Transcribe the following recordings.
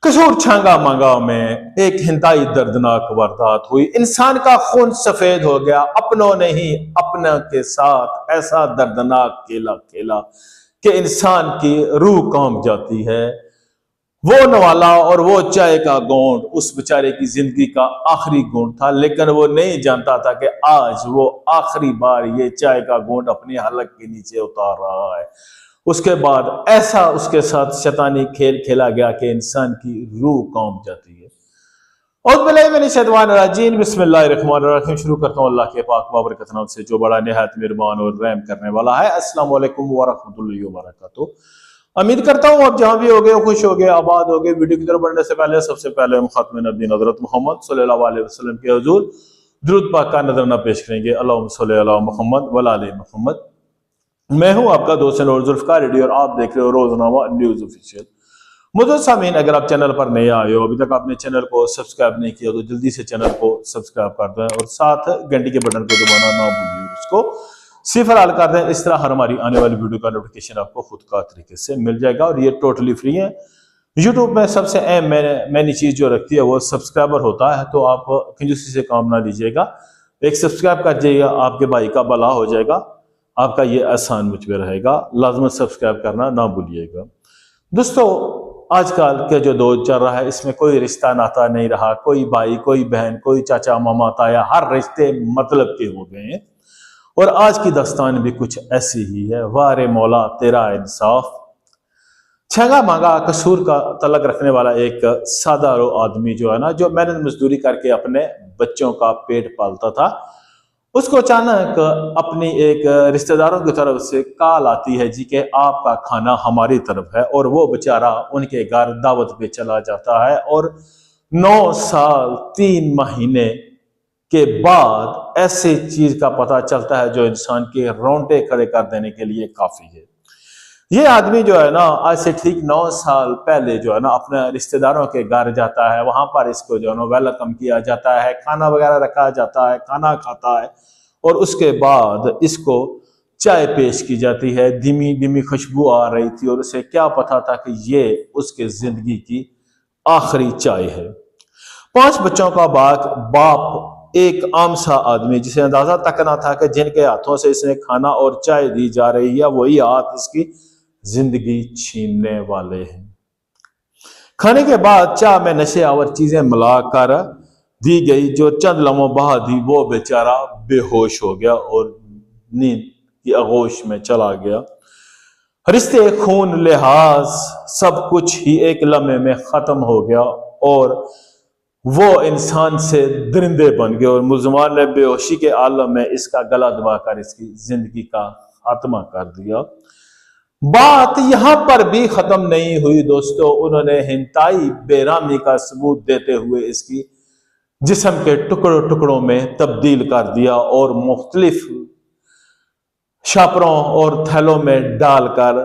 कसूर छांगा मांगा में एक हिंताई दर्दनाक वारदात हुई। इंसान का खून सफेद हो गया। अपनों ने ही अपने के साथ ऐसा दर्दनाक खेला खेला कि इंसान की रूह कांप जाती है। वो नवाला और वो चाय का घूंट उस बेचारे की जिंदगी का आखिरी घूंट था, लेकिन वो नहीं जानता था कि आज वो आखिरी बार ये चाय का घूंट अपनी हलक के नीचे उतार रहा है। उसके बाद ऐसा उसके साथ शैतानी खेल खेला गया कि इंसान की रूह कांप जाती है। और मैंने शैतान राजीन बिस्मिल्लाहिर्रहमानिर्रहीम शुरू करता हूँ अल्लाह के पाक बाबरकत नाम से जो बड़ा निहायत मेहरबान और रहम करने वाला है। अस्सलाम वालेकुम व रहमतुल्लाहि व बरकातुहू। उम्मीद करता हूँ आप जहां भी हो गए खुश हो गए आबाद हो गए। वीडियो की तरफ बढ़ने से पहले सबसे पहले हम खातमे नबीयीन हज़रत मोहम्मद सल्लल्लाहु अलैहि वसल्लम के हुजूर दुरूद पाक का नजराना पेश करेंगे। अल्लाहुम्मा सल्ली अला मुहम्मद व अला आलि मुहम्मद। मैं हूं आपका दोस्त और जुल्फकार रेडी और आप देख रहे हो रोजनामा न्यूज ऑफिशियल। मुझे सामीन, अगर आप चैनल पर नए आए हो, अभी तक आपने चैनल को सब्सक्राइब नहीं किया तो जल्दी से चैनल को सब्सक्राइब कर दें और साथ घंटी के बटन को दबाना ना भूलिए, इसको सिफर हाल कर दें। इस तरह हर हमारी आने वाली वीडियो का नोटिफिकेशन आपको खुद का तरीके से मिल जाएगा और ये टोटली फ्री है। यूट्यूब में सबसे अहम मैंने चीज जो रखती है वो सब्सक्राइबर होता है, तो आप कंजूसी से काम ना लीजिएगा। एक सब्सक्राइब कर जाइएगा, आपके भाई का भला हो जाएगा, आपका ये आसान मुझ पे रहेगा। लाजमत सब्सक्राइब करना ना भूलिएगा। दोस्तों, आजकल के जो दौर चल रहा है इसमें कोई रिश्ता नाता नहीं रहा। कोई भाई, कोई बहन, कोई चाचा, मामा, ताया, हर रिश्ते मतलब के हो गए हैं। और आज की दास्तान भी कुछ ऐसी ही है। वारे मौला तेरा इंसाफ। छंगा मांगा कसूर का तलक रखने वाला एक सादा रो आदमी जो है ना, जो मेहनत मजदूरी करके अपने बच्चों का पेट पालता था, उसको अचानक अपनी एक रिश्तेदारों की तरफ से कॉल आती है जी के आपका खाना हमारी तरफ है। और वो बेचारा उनके घर दावत पे चला जाता है और 9 साल 3 महीने के बाद ऐसी चीज का पता चलता है जो इंसान के रोंगटे खड़े कर देने के लिए काफी है। ये आदमी जो है ना, आज से ठीक 9 साल पहले जो है ना अपने रिश्तेदारों के घर जाता है। वहां पर इसको जो है ना वेलकम किया जाता है, खाना वगैरह रखा जाता है, खाना खाता है और उसके बाद इसको चाय पेश की जाती है। धीमी धीमी खुशबू आ रही थी और उसे क्या पता था कि ये उसके जिंदगी की आखिरी चाय है। 5 बच्चों का बाप एक आम सा आदमी, जिसे अंदाजा तक ना था कि जिनके हाथों से इसने खाना और चाय दी जा रही है वही हाथ इसकी जिंदगी छीनने वाले हैं। खाने के बाद चाय में नशे आवर चीजें मिलाकर दी गई। जो चंद लम्हों बाद ही वो बेचारा बेहोश हो गया और नींद की आगोश में चला गया। रिश्ते, खून, लिहाज सब कुछ ही एक लम्हे में खत्म हो गया और वो इंसान से दरिंदे बन गए और मुल्ज़िमान ने बेहोशी के आलम में इसका गला दबाकर इसकी जिंदगी का खात्मा कर दिया। बात यहां पर भी खत्म नहीं हुई दोस्तों। उन्होंने हिंताई बेरामी का सबूत देते हुए इसकी जिस्म के टुकड़ों टुकड़ों में तब्दील कर दिया और मुख्तलिफ शापरों और थैलों में डालकर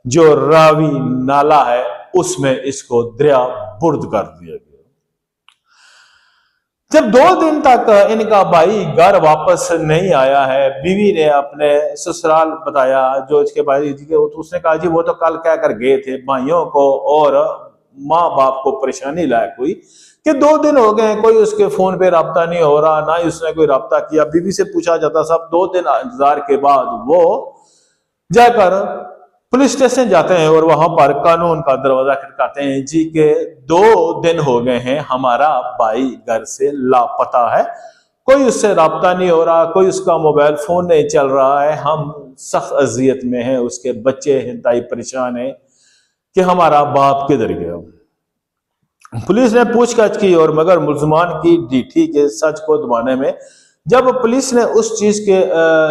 जो रावी नाला है उसमें इसको दरिया बुर्द कर दिया गया। जब 2 दिन तक इनका भाई घर वापस नहीं आया है, बीवी ने अपने ससुराल बताया जो इसके भाई जी के, तो उसने कहा जी वो तो कल कह कर गए थे भाइयों को और माँ बाप को परेशानी लायक हुई कि 2 दिन हो गए कोई उसके फोन पे राब्ता नहीं हो रहा, ना ही उसने कोई राब्ता किया। बीवी से पूछा जाता, सब 2 दिन इंतजार के बाद वो जाकर पुलिस स्टेशन जाते हैं और वहां पर कानून का दरवाजा खटकाते हैं जी के 2 दिन हो गए हैं हमारा भाई घर से लापता है, कोई उससे राब्ता नहीं हो रहा, कोई उसका मोबाइल फोन नहीं चल रहा है, हम सख्त अजियत में हैं, उसके बच्चे इंतहाई परेशान हैं कि हमारा बाप किधर गया। पुलिस ने पूछताछ की और मगर मुल्ज़िमान की डीठी के सच को दबाने में जब पुलिस ने उस चीज के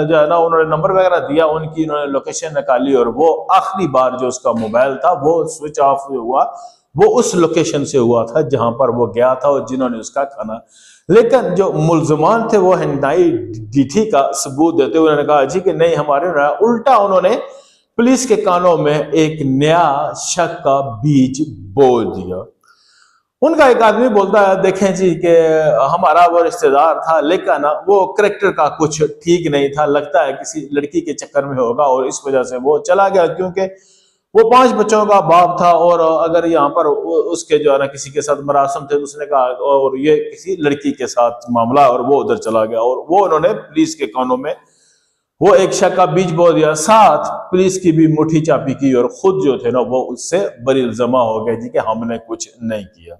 जो है ना उन्होंने नंबर वगैरह दिया, उनकी उन्होंने लोकेशन निकाली और वो आखिरी बार जो उसका मोबाइल था वो स्विच ऑफ हुआ, वो उस लोकेशन से हुआ था जहां पर वो गया था और जिन्होंने उसका खाना। लेकिन जो मुल्ज़िमान थे वो हिंदाई डीठी का सबूत देते हुए उन्होंने कहा जी कि नहीं हमारे ना, उल्टा उन्होंने पुलिस के कानों में एक नया शक का बीज बोल दिया। उनका एक आदमी बोलता है देखें जी कि हमारा वो रिश्तेदार था लेकिन वो करेक्टर का कुछ ठीक नहीं था, लगता है किसी लड़की के चक्कर में होगा और इस वजह से वो चला गया, क्योंकि वो 5 बच्चों का बाप था और अगर यहाँ पर उसके जो है ना किसी के साथ मरासम थे तो उसने कहा, और ये किसी लड़की के साथ मामला, और वो उधर चला गया और वो उन्होंने पुलिस के कानों में वो एक शक का बीज बो दिया, साथ पुलिस की भी मुट्ठी चापी की और खुद जो थे ना वो उससे बरी इल्जामा हो गए जी कि हमने कुछ नहीं किया।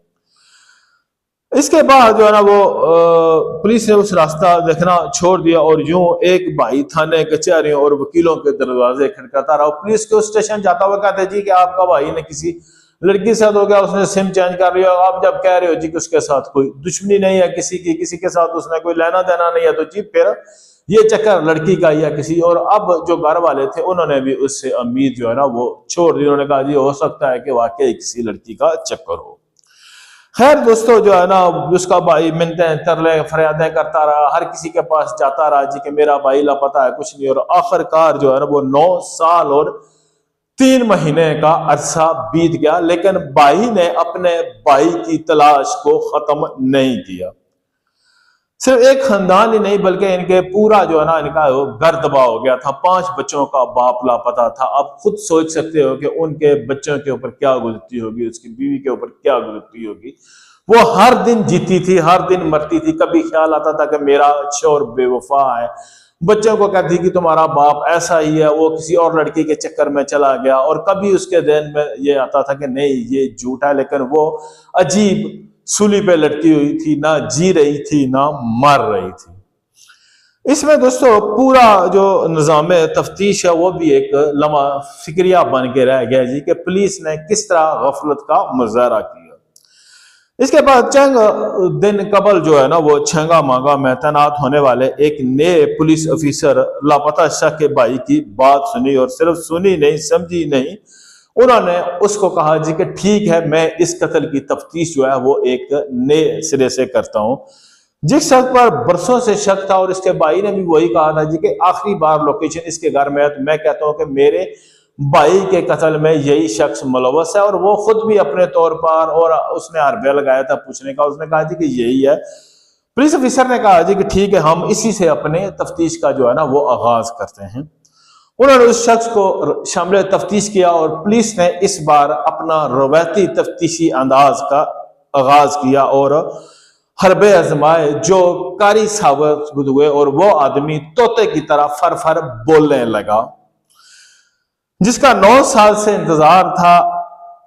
इसके बाद जो है ना वो पुलिस ने उस रास्ता देखना छोड़ दिया और यूं एक भाई थाने कचहरियों और वकीलों के दरवाजे खटखटाता रहा। पुलिस के स्टेशन जाता हुआ कहते जी कि आपका भाई ने किसी लड़की के साथ हो गया, उसने सिम चेंज कर लिया। आप जब कह रहे हो जी कि उसके साथ कोई दुश्मनी नहीं है किसी की, किसी के साथ उसने कोई लेना देना नहीं है, तो जी फिर ये चक्कर लड़की का या किसी और। अब जो घर वाले थे उन्होंने भी उससे उम्मीद जो है ना वो छोड़ दी। उन्होंने कहा जी हो सकता है कि वाकई किसी लड़की का चक्कर हो। खैर दोस्तों जो है ना उसका भाई मिन्नतें तरले फरियादें करता रहा, हर किसी के पास जाता रहा जी कि मेरा भाई लापता है, कुछ नहीं। और आखिरकार जो है ना वो 9 साल और 3 महीने का अरसा बीत गया, लेकिन भाई ने अपने भाई की तलाश को खत्म नहीं किया। सिर्फ एक खानदान ही नहीं बल्कि इनके पूरा जो है ना इनका घर तबाह हो गया था। 5 बच्चों का बाप लापता था। आप खुद सोच सकते हो कि उनके बच्चों के ऊपर क्या गुजरती होगी, उसकी बीवी के ऊपर क्या गुजरती होगी। वो हर दिन जीती थी, हर दिन मरती थी। कभी ख्याल आता था कि मेरा शौहर बेवफा है, बच्चों को कहती कि तुम्हारा बाप ऐसा ही है, वो किसी और लड़की के चक्कर में चला गया। और कभी उसके ध्यान में ये आता था कि नहीं ये झूठ है, लेकिन वो अजीब सूली पे लटकी हुई थी, ना जी रही थी ना मर रही थी। इसमें दोस्तों पूरा जो निज़ाम तफ्तीश है वो भी एक लम्हा फिक्रिया बन के रह गया जी कि पुलिस ने किस तरह गफलत का मुजाहरा किया। इसके बाद चंद दिन कबल जो है ना वो छंगा मांगा में तैनात होने वाले एक नए पुलिस ऑफिसर लापता शाह के भाई की बात सुनी, और सिर्फ सुनी नहीं समझी नहीं, उन्होंने उसको कहा जी कि ठीक है मैं इस कत्ल की तफ्तीश जो है वो एक नए सिरे से करता हूं। जिस शख्स पर बरसों से शक था और इसके भाई ने भी वही कहा था जी कि आखिरी बार लोकेशन इसके घर में है, तो मैं कहता हूं कि मेरे भाई के कत्ल में यही शख्स मुलव्वस है। और वो खुद भी अपने तौर पर, और उसने हरबे लगाया था पूछने का, उसने कहा जी कि यही है। पुलिस ऑफिसर ने कहा जी कि ठीक है हम इसी से अपने तफ्तीश का जो है ना वो आगाज करते हैं। उन्होंने उस शख्स को शामिल तफ्तीश किया और पुलिस ने इस बार अपना रवायती तफ्तीशी अंदाज का आगाज किया और हरबे आजमाए जो कारी साबित हुए, और वो आदमी तोते की तरह फर फर बोलने लगा। जिसका 9 साल से इंतजार था,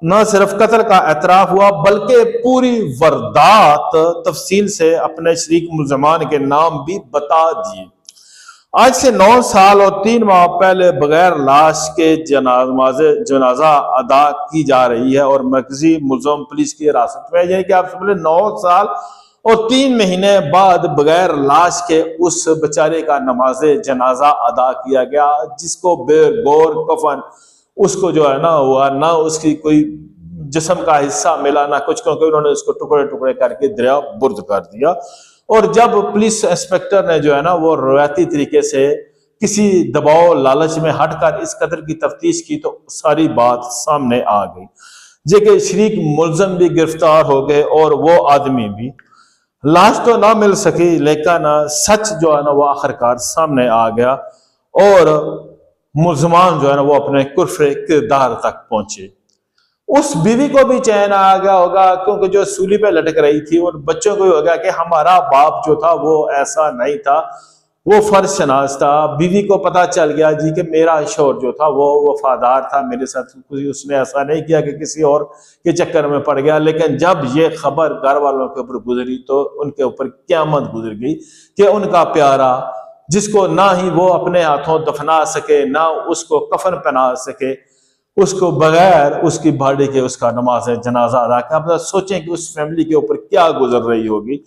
न सिर्फ कत्ल का एतराफ हुआ बल्कि पूरी वारदात तफसील से अपने शरीक मुल्ज़मान के नाम भी बता दिए। आज से 9 साल और 3 माह पहले बगैर लाश के जनाजा अदा की जा रही है और मरकजी मुल्ज़म पुलिस की हिरासत में। यानी कि आप समझ 9 साल और 3 महीने बाद बगैर लाश के उस बेचारे का नमाज जनाजा अदा किया गया, जिसको बेगौर कफन उसको जो है ना हुआ, ना उसकी कोई जिस्म का हिस्सा मिला ना कुछ, क्योंकि उन्होंने उसको टुकड़े टुकड़े करके दरिया बुर्द कर दिया। और जब पुलिस इंस्पेक्टर ने जो है ना वो रवायती तरीके से किसी दबाव लालच में हटकर इस कत्ल की तफ्तीश की तो सारी बात सामने आ गई। जेके शरीक मुल्ज़म भी गिरफ्तार हो गए और वो आदमी भी। लाश तो ना मिल सकी लेकिन सच जो है ना वो आखिरकार सामने आ गया और मुल्ज़मान जो है ना वो अपने कुफ्र किरदार तक पहुंचे। उस बीवी को भी चैन आ गया होगा क्योंकि जो सूली पे लटक रही थी, और बच्चों को भी होगा कि हमारा बाप जो था वो ऐसा नहीं था, वो फर्ज शनास था। बीवी को पता चल गया जी कि मेरा शौहर जो था वो वफादार था, मेरे साथ कुछ उसने ऐसा नहीं किया कि किसी और के चक्कर में पड़ गया। लेकिन जब ये खबर घर वालों के ऊपर गुजरी तो उनके ऊपर क़यामत गुजर गई कि उनका प्यारा, जिसको ना ही वो अपने हाथों दफना सके ना उसको कफन पहना सके, उसको बगैर उसकी बॉडी के उसका नमाज जनाजा अदा किया। आप सोचें कि उस फैमिली के ऊपर क्या गुजर रही होगी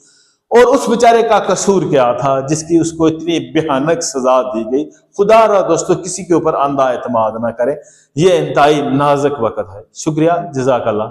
और उस बेचारे का कसूर क्या था जिसकी उसको इतनी भयानक सजा दी गई। खुदा रहा दोस्तों किसी के ऊपर अंधा एतमाद ना करें, यह इंतहाई नाजुक वक्त है। शुक्रिया, जज़ाकल्लाह।